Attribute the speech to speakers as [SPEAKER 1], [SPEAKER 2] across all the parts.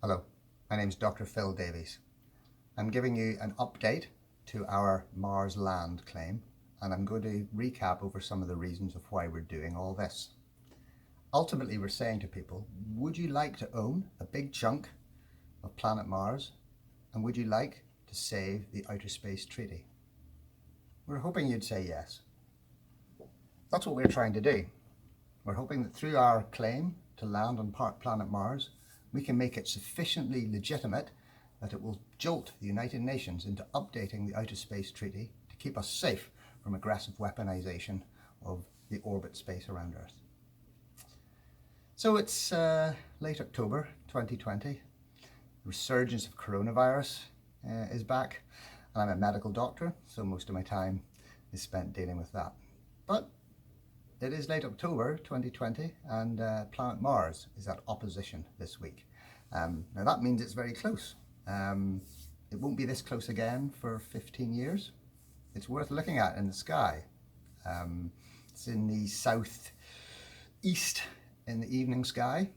[SPEAKER 1] Hello, my name is Dr. Phil Davies. I'm giving you an update to our Mars Land claim, and I'm going to recap over some of the reasons of why we're doing all this. Ultimately, we're saying to people, would you like to own a big chunk of planet Mars, and would you like to save the Outer Space Treaty? We're hoping you'd say yes. That's what we're trying to do. We're hoping that through our claim to land on planet Mars, we can make it sufficiently legitimate that it will jolt the United Nations into updating the Outer Space Treaty to keep us safe from aggressive weaponization of the orbit space around Earth. So it's late October 2020. The resurgence of coronavirus is back, and I'm a medical doctor, so most of my time is spent dealing with that. But it is late October 2020, and planet Mars is at opposition this week. Now that means it's very close. It won't be this close again for 15 years. It's worth looking at in the sky. It's in the southeast in the evening sky,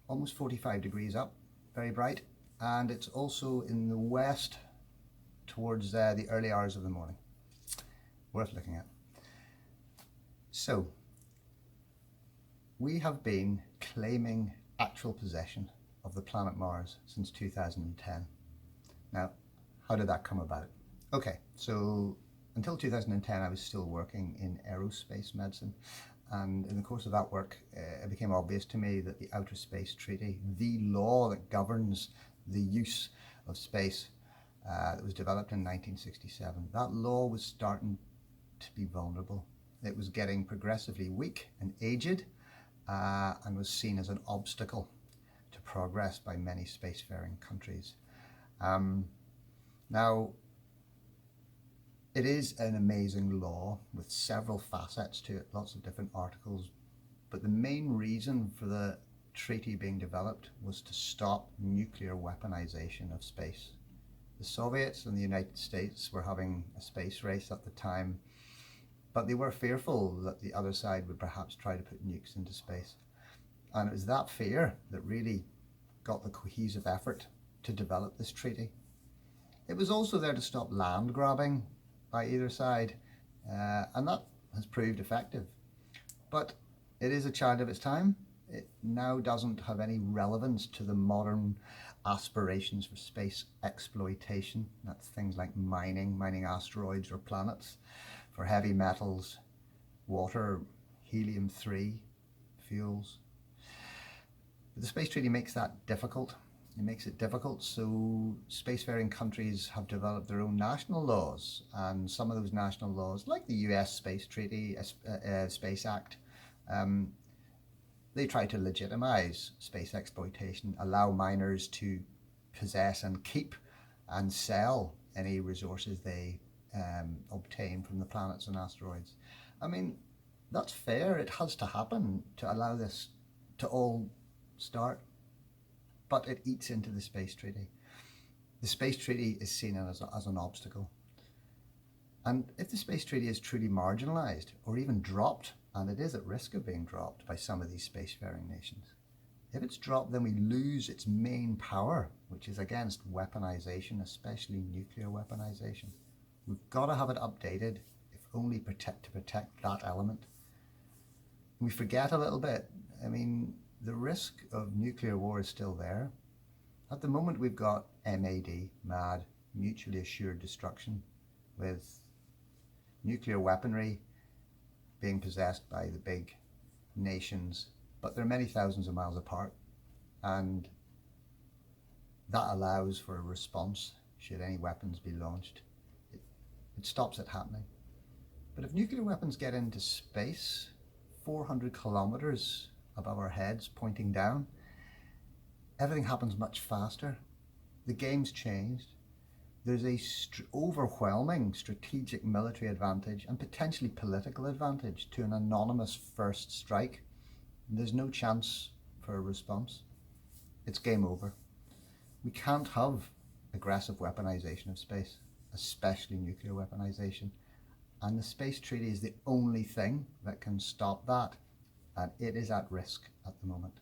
[SPEAKER 1] almost 45 degrees up, very bright. And it's also in the west towards the early hours of the morning. Worth looking at. So, we have been claiming actual possession of the planet Mars since 2010. Now, how did that come about? Okay, so until 2010 I was still working in aerospace medicine, and in the course of that work it became obvious to me that the Outer Space Treaty, the law that governs the use of space that was developed in 1967, that law was starting to be vulnerable. It was getting progressively weak and aged, and was seen as an obstacle to progress by many spacefaring countries. Now, it is an amazing law with several facets to it, lots of different articles, but the main reason for the treaty being developed was to stop nuclear weaponization of space. The Soviets and the United States were having a space race at the time, but they were fearful that the other side would perhaps try to put nukes into space. And it was that fear that really got the cohesive effort to develop this treaty. It was also there to stop land grabbing by either side, and that has proved effective. But it is a child of its time. It now doesn't have any relevance to the modern aspirations for space exploitation. That's things like mining asteroids or planets for heavy metals, water, helium-3 fuels. But the Space Treaty makes that difficult. It makes it difficult, so spacefaring countries have developed their own national laws, and some of those national laws, like the US Space Treaty, Space Act, they try to legitimize space exploitation, allow miners to possess and keep and sell any resources they obtain from the planets and asteroids. I mean, that's fair. It has to happen to allow this to all start, but it eats into the Space Treaty. The Space Treaty is seen as an obstacle. And if the Space Treaty is truly marginalized or even dropped, and it is at risk of being dropped by some of these spacefaring nations, if it's dropped, then we lose its main power, which is against weaponization, especially nuclear weaponization. We've got to have it updated, if only to protect that element. We forget a little bit. I mean, the risk of nuclear war is still there. At the moment, we've got MAD, MAD, mutually assured destruction, with nuclear weaponry being possessed by the big nations, but they're many thousands of miles apart, and that allows for a response should any weapons be launched. It stops it happening. But if nuclear weapons get into space, 400 kilometers above our heads pointing down, everything happens much faster. The game's changed. There's a overwhelming strategic military advantage and potentially political advantage to an anonymous first strike. There's no chance for a response. It's game over. We can't have aggressive weaponization of space, especially nuclear weaponization. And the Space Treaty is the only thing that can stop that. And it is at risk at the moment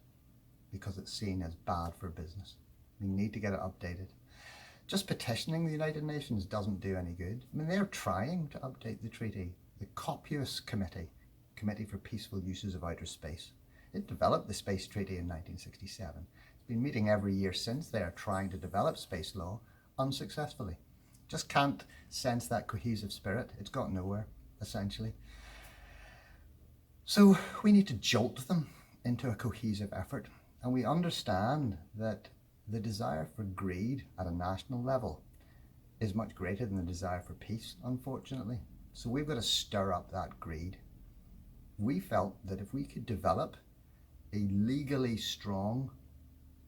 [SPEAKER 1] because it's seen as bad for business. We need to get it updated. Just petitioning the United Nations doesn't do any good. I mean, they're trying to update the treaty. The Copious Committee for Peaceful Uses of Outer Space, it developed the Space Treaty in 1967. It's been meeting every year since there, trying to develop space law unsuccessfully. Just can't sense that cohesive spirit. It's got nowhere, essentially. So we need to jolt them into a cohesive effort. And we understand that the desire for greed at a national level is much greater than the desire for peace, unfortunately. So we've got to stir up that greed. We felt that if we could develop a legally strong,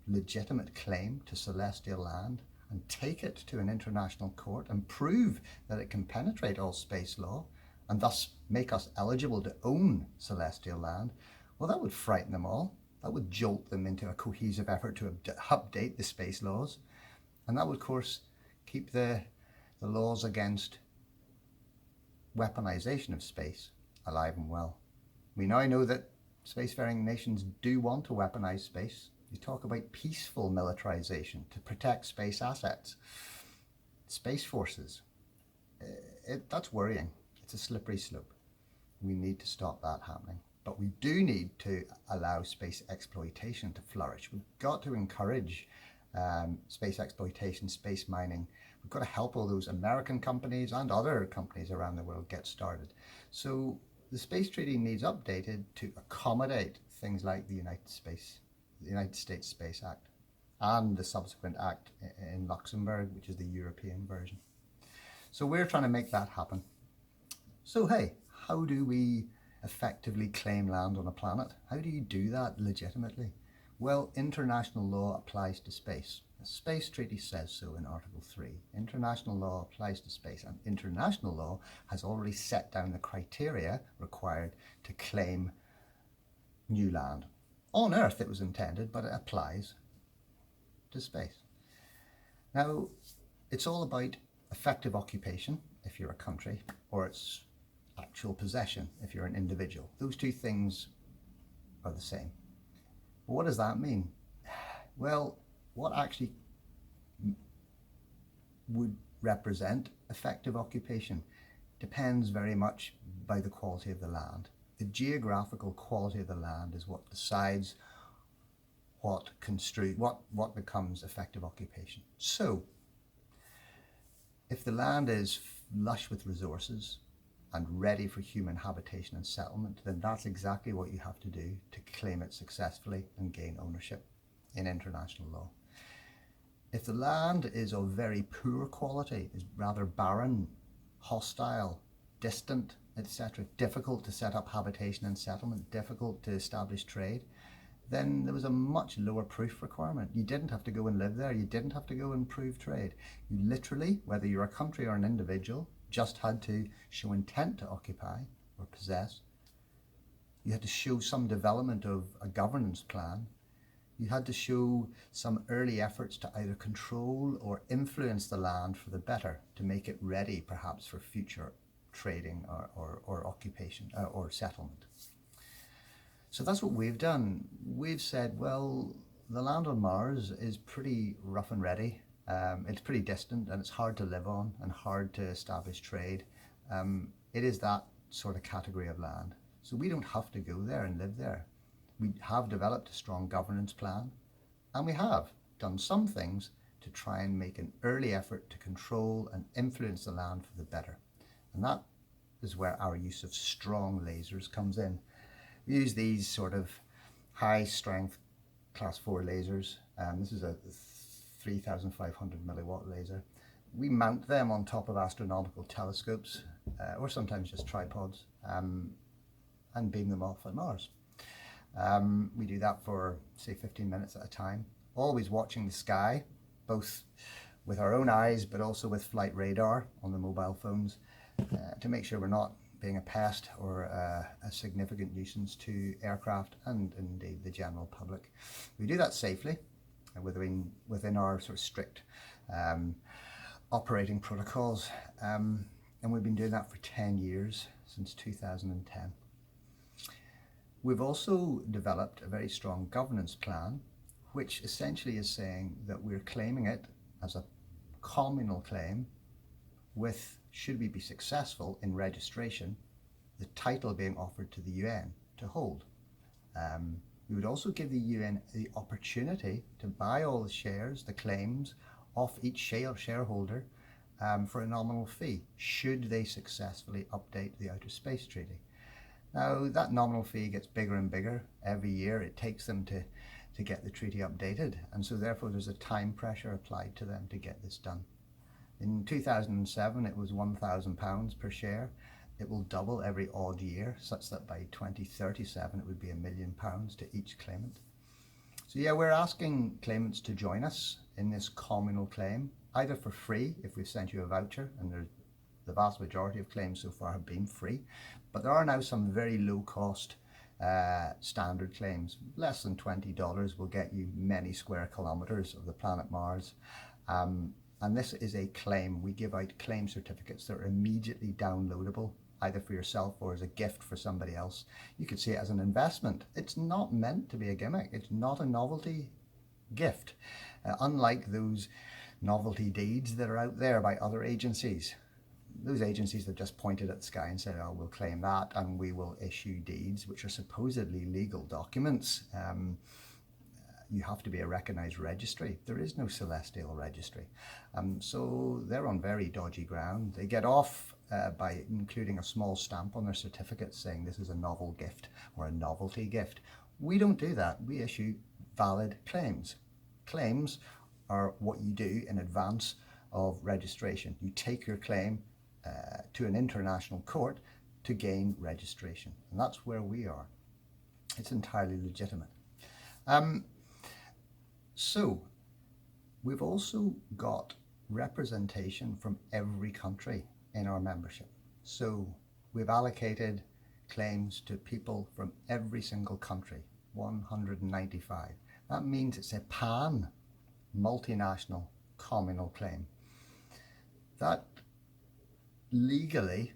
[SPEAKER 1] legitimate claim to celestial land and take it to an international court and prove that it can penetrate all space law and thus make us eligible to own celestial land, well, that would frighten them all. That would jolt them into a cohesive effort to update the space laws. And that would, of course, keep the laws against weaponization of space alive and well. We now know that spacefaring nations do want to weaponize space. You talk about peaceful militarization to protect space assets, space forces. That's worrying. It's a slippery slope. We need to stop that happening. But we do need to allow space exploitation to flourish. We've got to encourage space exploitation, space mining. We've got to help all those American companies and other companies around the world get started. So the Space Treaty needs updated to accommodate things like the United States Space Act and the subsequent act in Luxembourg, which is the European version. So we're trying to make that happen. So hey, how do we effectively claim land on a planet? How do you do that legitimately? Well, international law applies to space. The Space Treaty says so in Article 3. International law applies to space, and international law has already set down the criteria required to claim new land. On Earth it was intended, but it applies to space. Now, it's all about effective occupation if you're a country, or it's actual possession if you're an individual. Those two things are the same. But what does that mean? Well, what actually would represent effective occupation depends very much by the quality of the land. The geographical quality of the land is what decides what becomes effective occupation. So, if the land is lush with resources and ready for human habitation and settlement, then that's exactly what you have to do to claim it successfully and gain ownership in international law. If the land is of very poor quality, is rather barren, hostile, distant, etc., difficult to set up habitation and settlement, difficult to establish trade, then there was a much lower proof requirement. You didn't have to go and live there. You didn't have to go and prove trade. You literally, whether you're a country or an individual, just had to show intent to occupy or possess. You had to show some development of a governance plan. You had to show some early efforts to either control or influence the land for the better, to make it ready perhaps for future trading or occupation or settlement. So that's what we've done. We've said, well, the land on Mars is pretty rough and ready. It's pretty distant and it's hard to live on and hard to establish trade. It is that sort of category of land. So we don't have to go there and live there. We have developed a strong governance plan, and we have done some things to try and make an early effort to control and influence the land for the better. And that is where our use of strong lasers comes in. We use these sort of high strength class 4 lasers. This is a 3,500 milliwatt laser. We mount them on top of astronomical telescopes, or sometimes just tripods, and beam them off at Mars. We do that for, say, 15 minutes at a time, always watching the sky, both with our own eyes, but also with flight radar on the mobile phones, to make sure we're not being a pest or a significant nuisance to aircraft and indeed the general public. We do that safely within our sort of strict operating protocols, and we've been doing that for 10 years, since 2010. We've also developed a very strong governance plan, which essentially is saying that we're claiming it as a communal claim with, should we be successful in registration, the title being offered to the UN to hold. We would also give the UN the opportunity to buy all the shares, the claims, off each shareholder for a nominal fee, should they successfully update the Outer Space Treaty. Now, that nominal fee gets bigger and bigger every year. It takes them to get the treaty updated, and so therefore there's a time pressure applied to them to get this done. In 2007, it was £1,000 per share. It will double every odd year, such that by 2037 it would be £1 million to each claimant. So yeah, we're asking claimants to join us in this communal claim, either for free if we've sent you a voucher, and the vast majority of claims so far have been free, but there are now some very low cost standard claims. Less than $20 will get you many square kilometres of the planet Mars. And this is a claim. We give out claim certificates that are immediately downloadable, either for yourself or as a gift for somebody else. You could see it as an investment. It's not meant to be a gimmick. It's not a novelty gift, unlike those novelty deeds that are out there by other agencies. Those agencies have just pointed at the sky and said, oh, we'll claim that and we will issue deeds, which are supposedly legal documents. You have to be a recognised registry. There is no celestial registry. So they're on very dodgy ground. They get off by including a small stamp on their certificate saying this is a novel gift or a novelty gift. We don't do that. We issue valid claims. Claims are what you do in advance of registration. You take your claim to an international court to gain registration. And that's where we are. It's entirely legitimate. So we've also got representation from every country in our membership. So we've allocated claims to people from every single country, 195. That means it's a pan-multinational communal claim. That legally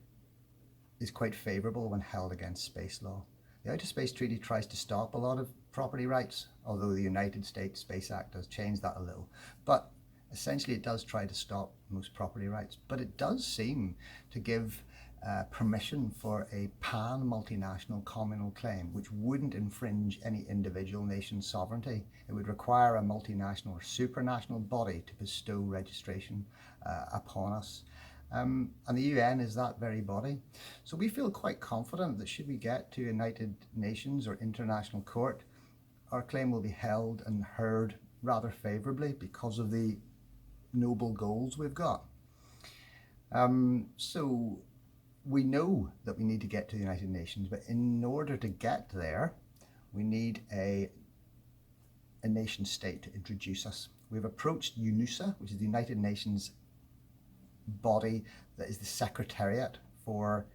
[SPEAKER 1] is quite favourable when held against space law. The Outer Space Treaty tries to stop a lot of property rights, although the United States Space Act does change that a little. But essentially it does try to stop most property rights. But it does seem to give permission for a pan-multinational communal claim, which wouldn't infringe any individual nation's sovereignty. It would require a multinational or supranational body to bestow registration upon us. And the UN is that very body. So we feel quite confident that should we get to United Nations or International Court, our claim will be held and heard rather favourably because of the noble goals we've got. So we know that we need to get to the United Nations, but in order to get there, we need a nation state to introduce us. We've approached UNUSA, which is the United Nations body that is the secretariat for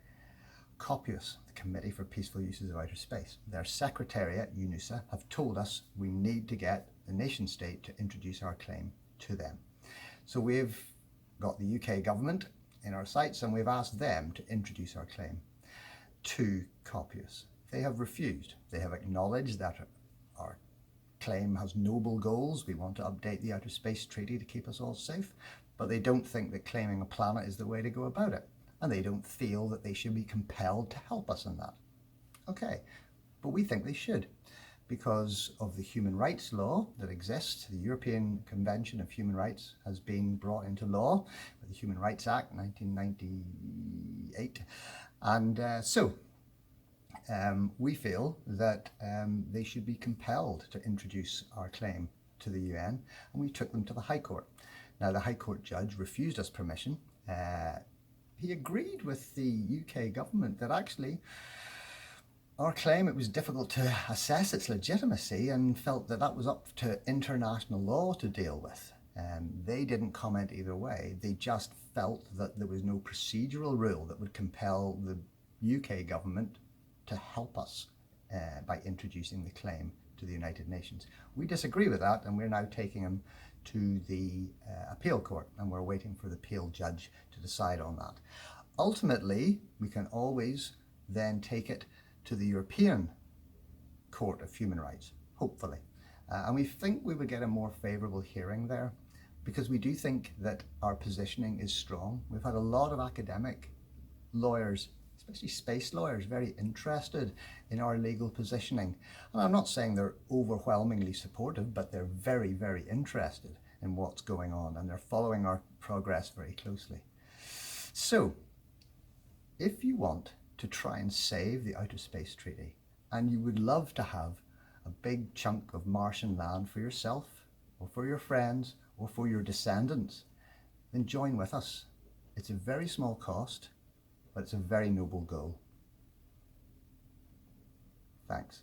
[SPEAKER 1] COPUS, the Committee for Peaceful Uses of Outer Space. Their secretariat, UNUSA, have told us we need to get the nation state to introduce our claim to them. So we've got the UK government in our sights and we've asked them to introduce our claim to COPUS. They have refused. They have acknowledged that our claim has noble goals. We want to update the Outer Space Treaty to keep us all safe, but they don't think that claiming a planet is the way to go about it. And they don't feel that they should be compelled to help us in that. Okay, but we think they should, because of the human rights law that exists. The European Convention of Human Rights has been brought into law with the Human Rights Act 1998. And we feel that they should be compelled to introduce our claim to the UN, and we took them to the High Court. Now, the High Court judge refused us permission. He agreed with the UK government that actually our claim, it was difficult to assess its legitimacy, and felt that that was up to international law to deal with. They didn't comment either way. They just felt that there was no procedural rule that would compel the UK government to help us by introducing the claim to the United Nations. We disagree with that, and we're now taking them to the appeal court, and we're waiting for the appeal judge to decide on that. Ultimately, we can always then take it to the European Court of Human Rights, hopefully. And we think we would get a more favourable hearing there because we do think that our positioning is strong. We've had a lot of academic lawyers, especially space lawyers, very interested in our legal positioning. And I'm not saying they're overwhelmingly supportive, but they're very, very interested in what's going on, and they're following our progress very closely. So, if you want to try and save the Outer Space Treaty, and you would love to have a big chunk of Martian land for yourself, or for your friends, or for your descendants, then join with us. It's a very small cost, but it's a very noble goal. Thanks.